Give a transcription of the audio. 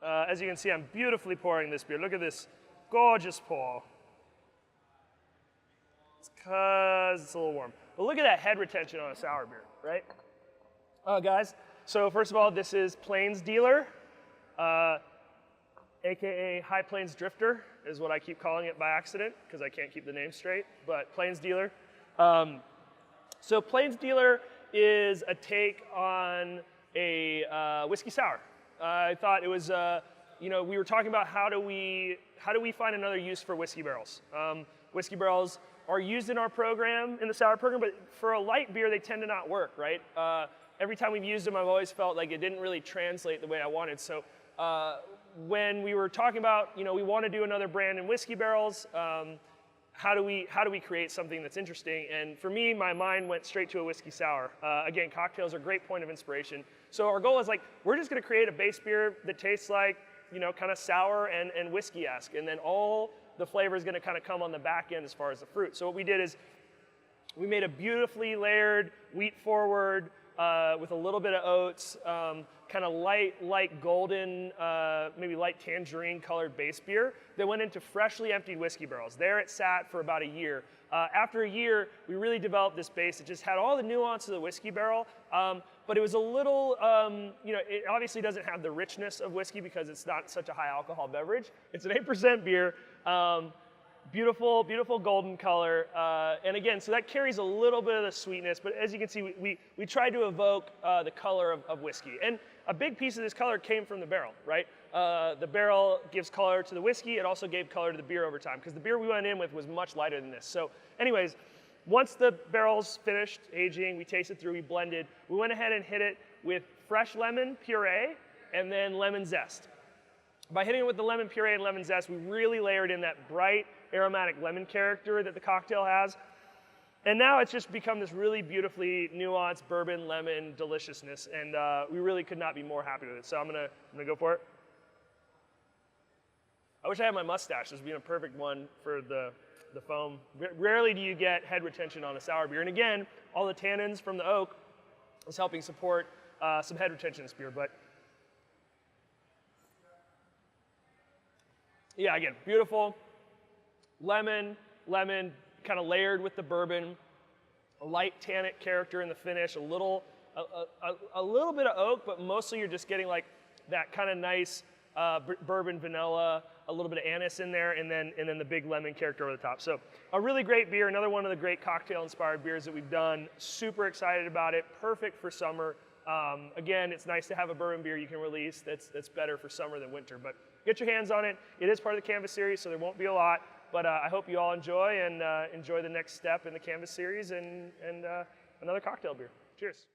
As you can see, I'm beautifully pouring this beer. Look at this gorgeous pour. It's because it's a little warm. But look at that head retention on a sour beer, right? Guys, so first of all, this is Plainsdealer, AKA High Plains Drifter is what I keep calling it by accident because I can't keep the name straight, but Plainsdealer. So Plainsdealer is a take on a whiskey sour. I thought it was, we were talking about how do we find another use for whiskey barrels. Whiskey barrels are used in our program, in the sour program, but for a light beer, they tend to not work, right? Every time we've used them, I've always felt like it didn't really translate the way I wanted. So when we were talking about, we want to do another brand in whiskey barrels, how do we create something that's interesting? And for me, my mind went straight to a whiskey sour. Again, cocktails are a great point of inspiration. So our goal is we're just going to create a base beer that tastes like, kind of sour and whiskey-esque, and then all the flavor is going to kind of come on the back end as far as the fruit. So what we did is we made a beautifully layered wheat forward with a little bit of oats, kind of light golden, maybe light tangerine colored base beer that went into freshly emptied whiskey barrels. There it sat for about a year. After a year, we really developed this base that just had all the nuance of the whiskey barrel, but it was a little, it obviously doesn't have the richness of whiskey because it's not such a high alcohol beverage. It's an 8% beer. Beautiful, beautiful golden color. And again, so that carries a little bit of the sweetness, but as you can see, we tried to evoke the color of whiskey. And a big piece of this color came from the barrel, right? The barrel gives color to the whiskey. It also gave color to the beer over time because the beer we went in with was much lighter than this. So anyways, once the barrel's finished aging, we tasted through, we blended, we went ahead and hit it with fresh lemon puree and then lemon zest. By hitting it with the lemon puree and lemon zest, we really layered in that bright aromatic lemon character that the cocktail has. And now it's just become this really beautifully nuanced bourbon lemon deliciousness, and we really could not be more happy with it. So I'm gonna go for it. I wish I had my mustache. This would be a perfect one for the foam. Rarely do you get head retention on a sour beer. And again, all the tannins from the oak is helping support some head retention in this beer. But yeah, again, beautiful. Lemon, kind of layered with the bourbon, a light tannic character in the finish, a little bit of oak, but mostly you're just getting like that kind of nice bourbon vanilla, a little bit of anise in there, and then the big lemon character over the top. So a really great beer, another one of the great cocktail-inspired beers that we've done. Super excited about it, perfect for summer. Again, it's nice to have a bourbon beer you can release that's better for summer than winter, but get your hands on it. It is part of the Canvas series, so there won't be a lot. But I hope you all enjoy and enjoy the next step in the Canvas series and another cocktail beer. Cheers.